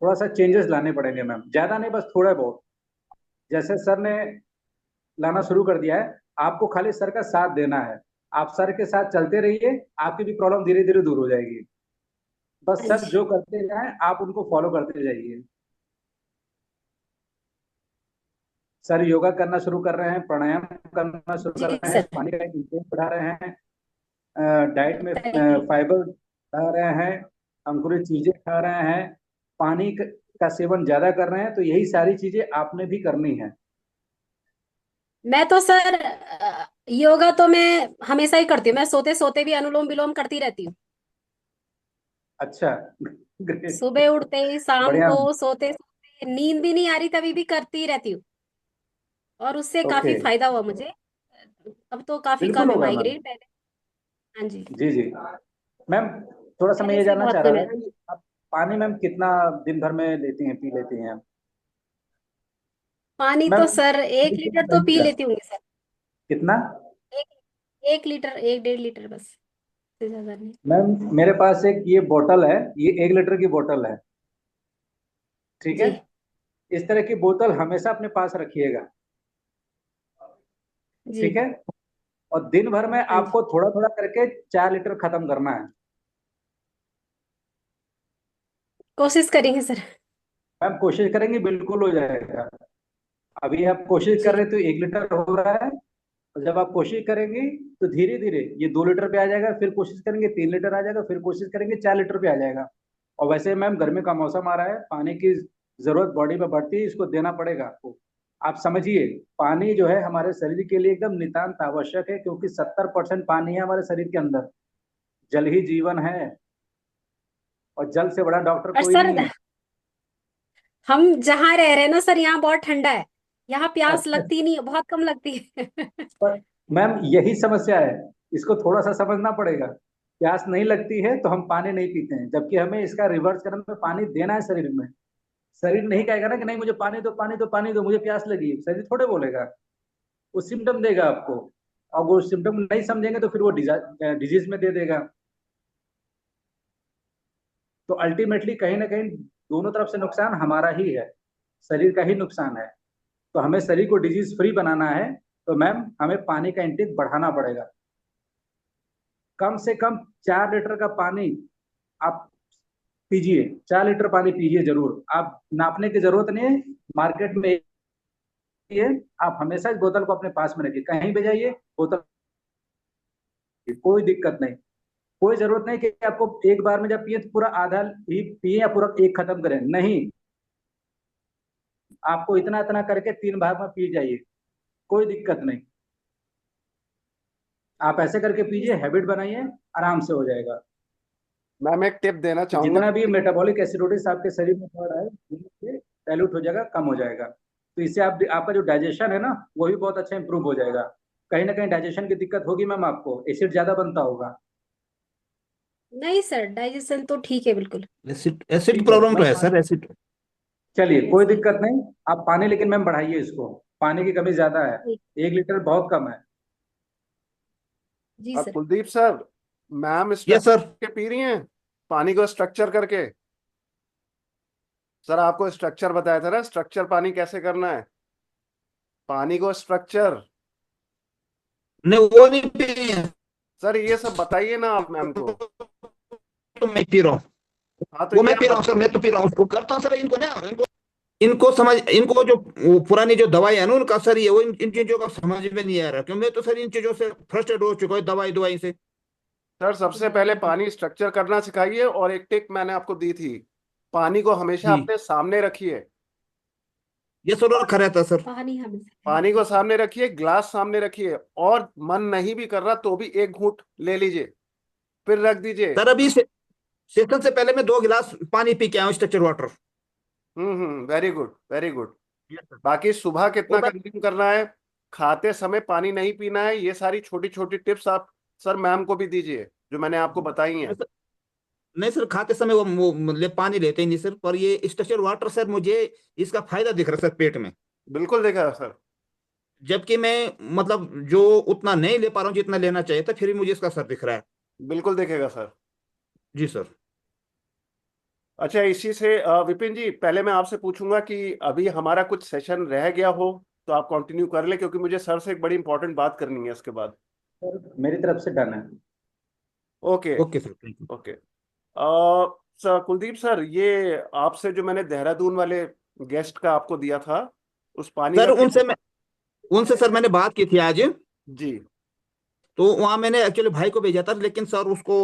थोड़ा सा चेंजेस लाने पड़ेंगे मैम, ज्यादा नहीं, बस थोड़ा बहुत। जैसे सर ने लाना शुरू कर दिया है, आपको खाली सर का साथ देना है, आप सर के साथ चलते रहिए, आपकी भी प्रॉब्लम धीरे धीरे दूर हो जाएगी। बस हाँ सर जी। जो करते जाएं आप उनको फॉलो करते जाइए। सर योगा करना शुरू कर रहे हैं, प्राणायाम करना शुरू कर जी रहे हैं, सर। पानी का इंटेक बढ़ा रहे हैं, डाइट में बताइए। फाइबर खा रहे हैं, अंकुरित चीजें खा रहे हैं, पानी का सेवन ज्यादा कर रहे हैं, तो यही सारी चीजें आपने भी करनी है। मैं तो सर योगा तो मैं हमेशा ही करती हूँ। मैं सोते सोते भी अनुलोम विलोम करती रहती हूँ। अच्छा। ग्रेट। सुबह उठते ही, शाम बढ़िया। को, सोते सोते, नींद भी नहीं आ रही तभी भी करती रहती हूँ, और उससे ओके। काफी फायदा हुआ मुझे। अब तो काफी बिल्कुल कम है होगा मैम। माइग्रेन पहले। हाँ जी। जी जी। मैम, थोड़ा सा मैं पहले ये से जानना बहुत चाह कम रहा है। था कि आप पानी मैम कितना दिन भर में लेती हैं, पी लेती हैं पानी तो मैम? सर 1 लीटर तो पी लेती हूँ सर। कितना? एक 1 लीटर, 1 1.5 लीटर बस, से ज्यादा नहीं। मैम मेरे पास एक ये बोतल है, ये 1 लीटर की बोतल है, ठीक है? जी। इस तरह की बोतल हमेशा अपने पास रखिएगा, जी। ठीक है? और दिन भर में हाँ जी। आपको थोड़ा थोड़ा करके 4 लीटर खत्म करना है। कोशिश करेंगे सर। मैम कोशिश करेंगे, बिल्कुल हो जाएगा। अभी आप कोशिश कर जी। रहे हैं तो 1 लीटर हो रहा है, और जब आप कोशिश करेंगे तो धीरे धीरे ये 2 लीटर पे आ जाएगा, फिर कोशिश करेंगे 3 लीटर आ जाएगा, फिर कोशिश करेंगे 4 लीटर पे आ जाएगा। और वैसे मैम गर्मी का मौसम आ रहा है, पानी की जरूरत बॉडी में बढ़ती है, इसको देना पड़ेगा आपको। आप समझिए, पानी जो है हमारे शरीर के लिए एकदम नितांत आवश्यक है, क्योंकि 70% पानी है हमारे शरीर के अंदर। जल ही जीवन है, और जल से बड़ा डॉक्टर और कोई नहीं सर है। हम जहाँ रह रहे हैं ना सर, यहाँ बहुत ठंडा है। यहाँ प्यास अच्छा, लगती नहीं है, बहुत कम लगती है। पर मैम यही समस्या है, इसको थोड़ा सा समझना पड़ेगा। प्यास नहीं लगती है तो हम पानी नहीं पीते हैं, जबकि हमें इसका रिवर्स करना है, पानी देना है शरीर में। शरीर नहीं कहेगा ना कि नहीं मुझे पानी दो, पानी दो, पानी दो, मुझे प्यास लगी है, शरीर थोड़े बोलेगा। वो सिम्टम देगा आपको, और वो सिम्टम नहीं समझेंगे तो फिर वो डिजीज में दे देगा। तो अल्टीमेटली कहीं ना कहीं दोनों तरफ से नुकसान हमारा ही है, शरीर का ही नुकसान है। तो हमें शरीर को डिजीज फ्री बनाना है, तो मैम हमें पानी का इंटेक बढ़ाना पड़ेगा। कम से कम 4 लीटर का पानी आप पीजिए, 4 लीटर पानी पीजिए जरूर। आप नापने की जरूरत नहीं है, मार्केट में ये आप हमेशा इस बोतल को अपने पास में रखिए, कहीं भी जाइए बोतल, कोई दिक्कत नहीं। कोई जरूरत नहीं कि आपको एक बार में जब पिए तो पूरा आधा ही पिए या पूरा एक खत्म करें, नहीं। आपको इतना इतना करके 3 भाग में पी जाइए, कोई दिक्कत नहीं। आप ऐसे करके जी पीजिए, हैबिट बनाइए, आराम से हो जाएगा। मैम एक टिप देना तो चाहूंगा। जितना भी मेटाबॉलिक एसिडोसिस आपके शरीर में बढ़ रहा है, डाइल्यूट हो जाएगा, कम हो जाएगा। तो इससे आपका जो डाइजेशन है ना, वो भी बहुत अच्छा इंप्रूव हो जाएगा। कहीं ना कहीं डाइजेशन की दिक्कत होगी मैम, आपको एसिड ज्यादा बनता होगा। नहीं सर, डाइजेशन तो ठीक है बिल्कुल। एसिड एसिड ठीक है प्रॉब्लम तो मैम, है सर, एसिड। चलिए कोई ऐसे दिक्कत नहीं। आप पानी लेकिन मैम बढ़ाइए इसको, पानी की कमी ज्यादा है, ठीक। 1 लीटर बहुत कम है। जी अब sir. Kuldeep sir, ma'am yes structure sir. के पी रही हैं, पानी को स्ट्रक्चर करके। सर आपको स्ट्रक्चर बताया था ना, स्ट्रक्चर पानी कैसे करना है, पानी को स्ट्रक्चर। नहीं वो नहीं पी, सर ये सब बताइए ना आप मैम को। तो मैं पी रहा हूँ, हाँ तो वो ये मैं आप पी रहा हूँ सर, मैं तो पी रहा हूँ, उसको करता हूँ सर। इनको ना, इनको समझ, इनको जो वो पुरानी जो दवाई है ना उनका सर, ये वो इन चीजों का समझ में नहीं आ रहा, क्यों मैं तो सर इन चीजों से फ्रस्ट्रेट हो चुका हूँ, दवाई दवाई से। सर सबसे पहले पानी स्ट्रक्चर करना सिखाइए, और एक टिप मैंने आपको दी थी, पानी को हमेशा जी, अपने सामने रखिए। ये सर रखा रहता है सर। पानी हमें पानी को सामने रखिए, ग्लास सामने रखिए, और मन नहीं भी कर रहा तो भी एक घूंट ले लीजिए, फिर रख दीजिए। सर अभी से सेशन से पहले मैं 2 गिलास पानी पी के आया हूँ, structure water. Very good very good. Yes sir. बाकी सुबह वो कितना मैं, कंज्यूम करना है, खाते समय पानी नहीं पीना है, ये सारी छोटी छोटी टिप्स आप सर मैम को भी दीजिए जो मैंने आपको बताई हैं। नहीं सर, खाते समय पानी लेते ही नहीं सर, पर ये स्ट्रक्चर वाटर सर मुझे इसका फायदा दिख रहा है सर पेट में। बिल्कुल देखा सर। जबकि मैं मतलब जो उतना नहीं ले पा रहा हूँ जितना लेना चाहिए था, फिर भी मुझे इसका असर दिख रहा है। बिल्कुल देखेगा सर। जी सर। अच्छा इसी से विपिन जी, पहले मैं आपसे पूछूंगा कि अभी हमारा कुछ सेशन रह गया हो तो आप कंटिन्यू कर ले, क्योंकि मुझे सर से एक बड़ी इंपॉर्टेंट बात करनी है इसके बाद। सर मेरी तरफ से डन है। Okay. Okay sir, thank you. Okay. Sir Kuldeep sir, ये आपसे जो मैंने देहरादून वाले गेस्ट का आपको दिया था, उस पानी का सर क्या? उनसे सर मैंने बात की थी आज। जी। तो वहां मैंने एक्चुअली भाई को भेजा था, लेकिन सर उसको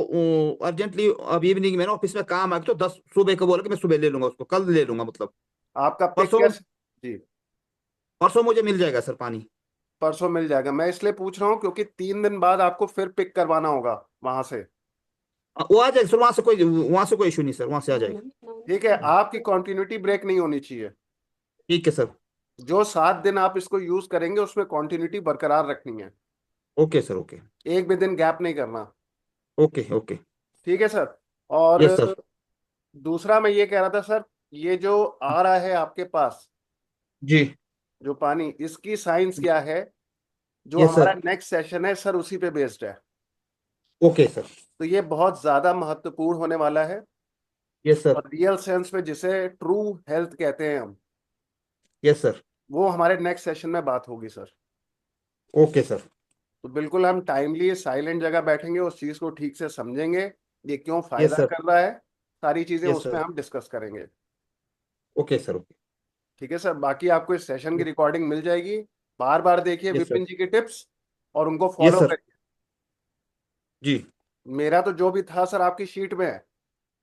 अर्जेंटली अब इवनिंग में ना ऑफिस में काम आ गया, तो 10 सुबह को बोला कि मैं सुबह ले लूंगा उसको, कल ले लूंगा मतलब। आपका पिक परसों, कैसे? जी। परसों मुझे मिल जाएगा सर पानी। परसों मिल जाएगा, मैं इसलिए पूछ रहा हूँ क्योंकि 3 दिन बाद आपको फिर पिक करवाना होगा वहां से। वो आ जाएगा सर, वहां से कोई इशू नहीं सर, वहां से आ जाएगा। ठीक है, आपकी कॉन्टिन्यूटी ब्रेक नहीं होनी चाहिए। ठीक है सर। जो 7 दिन आप इसको यूज करेंगे उसमें कॉन्टिन्यूटी बरकरार रखनी है, ओके सर, ओके। एक भी दिन गैप नहीं करना। Okay okay. ठीक है सर। और यस सर। दूसरा मैं ये कह रहा था सर, ये जो आ रहा है आपके पास, जी। जो पानी, इसकी साइंस क्या है? जो यस हमारा सर। नेक्स्ट सेशन है सर उसी पे बेस्ड है। Okay sir. तो ये बहुत ज्यादा महत्वपूर्ण होने वाला है, यस सर। और रियल सेंस में जिसे ट्रू हेल्थ कहते हैं हम, यस सर। वो हमारे नेक्स्ट सेशन में बात होगी सर। Okay sir. तो बिल्कुल हम टाइमली साइलेंट जगह बैठेंगे, उस चीज को ठीक से समझेंगे, ये क्यों यस फायदा सर। कर रहा है, सारी चीजें यस उसमें सर। हम डिस्कस करेंगे। Okay sir. ओके। ठीक है सर, बाकी आपको इस सेशन की रिकॉर्डिंग मिल जाएगी। बार बार देखिए यस सर। विपिन जी की टिप्स, और उनको यस फॉलो सर। करिए। जी। मेरा तो जो भी था सर आपकी शीट में है,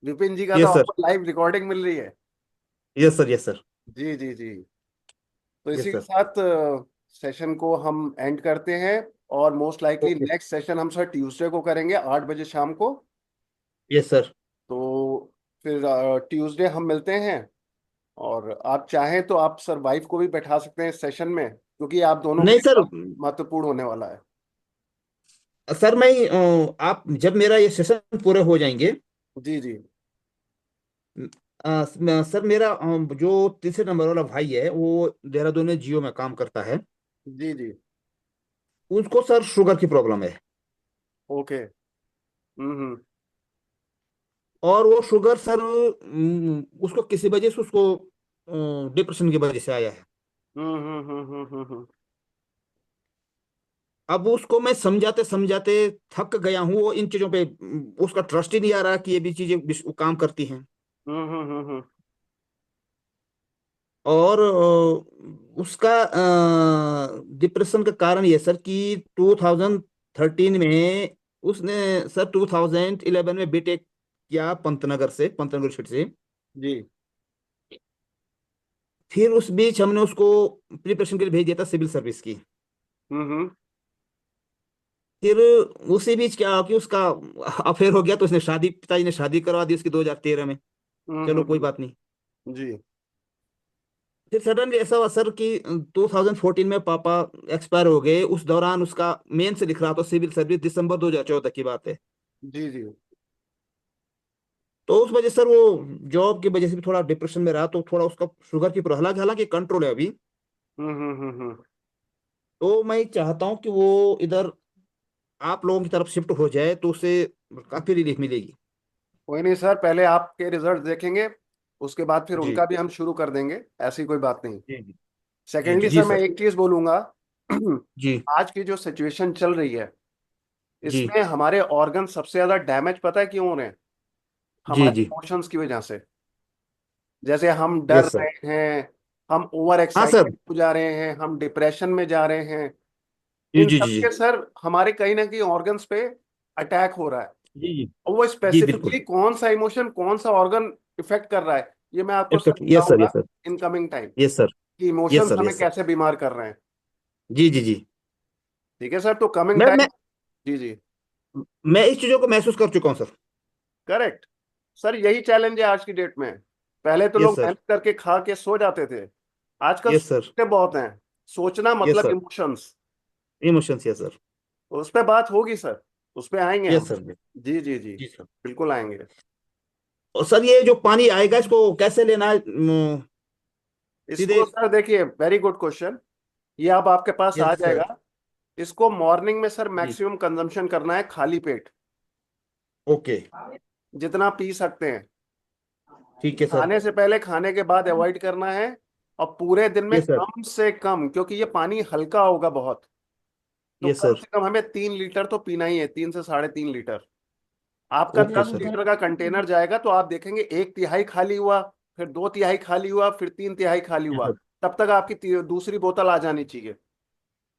विपिन जी का तो यस सर। आपको लाइव रिकॉर्डिंग मिल रही है। Yes sir. Yes sir. जी जी जी। तो यस इसी के सर। साथ सेशन को हम एंड करते हैं, और most likely okay. Next session हम सर ट्यूसडे को करेंगे 8 बजे शाम को। Yes sir. तो फिर ट्यूसडे हम मिलते हैं, और आप चाहें तो आप सर वाइफ को भी बैठा सकते हैं इस सेशन में, क्योंकि आप दोनों के नहीं लिए सर, बहुत महत्वपूर्ण होने वाला है। सर मैं आप जब मेरा ये सेशन पूरे हो जाएंगे, जी जी सर मेरा जो तीसरे नंबर वाला भाई है वो देहरादून में जियो में काम करता है। जी जी। उसको सर शुगर की प्रॉब्लम है। ओके। हम्म। और वो शुगर सर उसको किसी वजह से उसको डिप्रेशन की वजह से आया है। हम्म। अब उसको मैं समझाते समझाते थक गया हूँ। वो इन चीजों पे उसका ट्रस्ट ही नहीं आ रहा कि ये भी चीजें काम करती हैं। हम्म। और उसका डिप्रेशन का कारण ये सर कि 2013 में उसने सर 2011 में बीटेक किया पंतनगर यूनिवर्सिटी से। जी। फिर उस बीच हमने उसको प्रिपरेशन के लिए भेज दिया था सिविल सर्विस की। हम्म। फिर उसी बीच क्या हुआ कि उसका अफेयर हो गया, तो उसने शादी, पिताजी ने शादी करवा दी उसकी 2013 में। चलो कोई बात नहीं। जी फिर सडनली ऐसा हुआ सर कि 2014 में पापा एक्सपायर हो गए। उस दौरान उसका मेन से लिख रहा था सिविल सर्विस, दिसंबर 2014 की बात है। जी जी। तो उस वजह सर वो जॉब की वजह से भी थोड़ा डिप्रेशन में रहा, तो थोड़ा उसका शुगर की हालांकि हालांकि कंट्रोल है अभी। हम्म। तो मैं चाहता हूँ कि वो इधर आप लोगों की तरफ शिफ्ट हो जाए तो उसे काफी रिलीफ मिलेगी। कोई नहीं सर, पहले आपके रिजल्ट देखेंगे, उसके बाद फिर जी उनका भी हम शुरू कर देंगे, ऐसी कोई बात नहीं। जी जी जी सेकेंडली जी सर मैं सर। एक चीज बोलूंगा। जी आज की जो सिचुएशन चल रही है, जी इसमें हमारे ऑर्गन सबसे ज्यादा डैमेज पता है क्यों हो रहे हैं? जी हमारे जी। इमोशंस की वजह से। जैसे हम डर यस सर। रहे हैं, हम ओवर हाँ सर। एक्साइटेड हो जा रहे हैं, हम डिप्रेशन में जा रहे हैं। जी इन जी सब जी जी के सर हमारे कहीं ना कहीं ऑर्गन्स पे अटैक हो रहा है। जी जी और वो जी बिल्कुल। स्पेसिफिकली कौन सा इमोशन कौन सा ऑर्गन इफेक्ट कर रहा है, ये मैं आपको सर यस सर। बताऊंगा yes sir. In coming time, yes sir. कि यस इमोशंस सर। हमें यस सर। कैसे बीमार कर रहे हैं। जी जी जी। ठीक है सर, तो कमिंग मैं टाइम। मैं जी जी। मैं इस चीजों को महसूस कर चुका हूँ सर। करेक्ट। सर यही चैलेंज है आज की डेट में। पहले तो यस लोग सर। मेहनत करके खा के सो जाते थे, आजकल यस सर। सोचते बहुत हैं। सोचना यस मतलब sir. Emotions. Emotions. Yes sir. उस पर बात होगी सर, उस पर आएंगे यस हम। सर। जी जी जी। जी सर। बिल्कुल आएंगे। और सर ये जो पानी आएगा इसको कैसे लेना है? सीधे। इसको सर देखिए, वेरी गुड क्वेश्चन। ये अब आपके पास आ यस सर। जाएगा। इसको मॉर्निंग में सर जी। मैक्सिमम कंजम्पशन करना है, खाली पेट, ओके। जितना पी सकते हैं। ठीक है सर। खाने से पहले, खाने के बाद अवॉइड करना है। और पूरे दिन में यस सर। कम से कम, क्योंकि ये पानी हल्का होगा बहुत, तो यस कम सर। से कम हमें 3 लीटर तो पीना ही है, 3 से 3.5 लीटर। आपका ओके दस सर। लीटर का कंटेनर जाएगा तो आप देखेंगे 1/3 खाली हुआ, फिर 2/3 खाली हुआ, फिर 3/3 खाली यस हुआ। सर। तब तक आपकी दूसरी बोतल आ जानी चाहिए।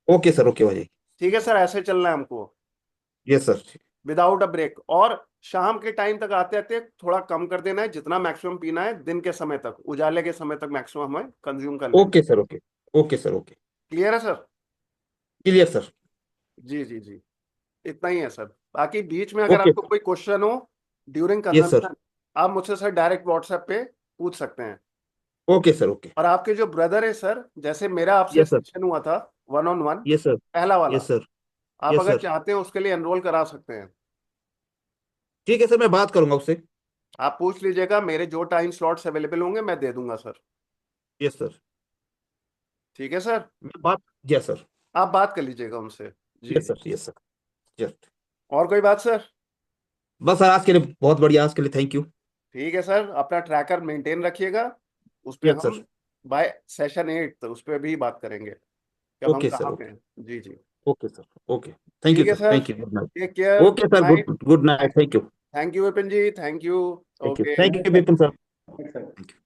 Okay sir. ओके भाई। ठीक है सर, ऐसे चलना है हमको, yes sir. Without a break. और शाम के टाइम तक आते आते थोड़ा कम कर देना है, जितना मैक्सिमम पीना है दिन के समय तक, उजाले के समय तक मैक्सिमम हमें कंज्यूम कर लेना। Okay sir. Okay. Okay sir. Okay. Clear है सर? Clear sir. जी जी जी। इतना ही है सर। बाकी बीच में अगर ओके आपको सर। कोई क्वेश्चन हो ड्यूरिंग यस सर। कंजम्पशन, आप मुझसे सर डायरेक्ट व्हाट्सएप पे पूछ सकते हैं। Okay sir. ओके। और आपके जो ब्रदर है सर, जैसे मेरा आपसे यस सर। सेशन हुआ था 1-on-1, यस सर। पहला वाला, यस सर। आप यस अगर सर। चाहते हैं उसके लिए एनरोल करा सकते हैं। ठीक है सर, मैं बात करूंगा उससे। आप पूछ लीजिएगा, मेरे जो टाइम स्लॉट्स अवेलेबल होंगे मैं दे दूंगा सर। Yes sir. ठीक है सर, मैं बात। Yes sir. आप बात कर लीजिएगा उनसे। जी यस जी। सर। Yes sir. यस। और कोई बात सर? बस सर आज के लिए बहुत बढ़िया, आज के लिए थैंक यू। ठीक है सर, अपना ट्रैकर मेंटेन रखिएगा, उस पर यस हम सर। बाय सेशन 8 तो उस पर भी बात करेंगे कि अब हम ओके सर। कहाँ पे ओके। हैं। जी जी। Okay sir. Okay. Thank you ठीक है sir. Sir, thank you. Good night. Take care, okay good sir. Good night. Good night. Thank you. Thank you Vipin ji, thank you. Thank you. Okay. Thank you Vipin sir. Sir. Thank you.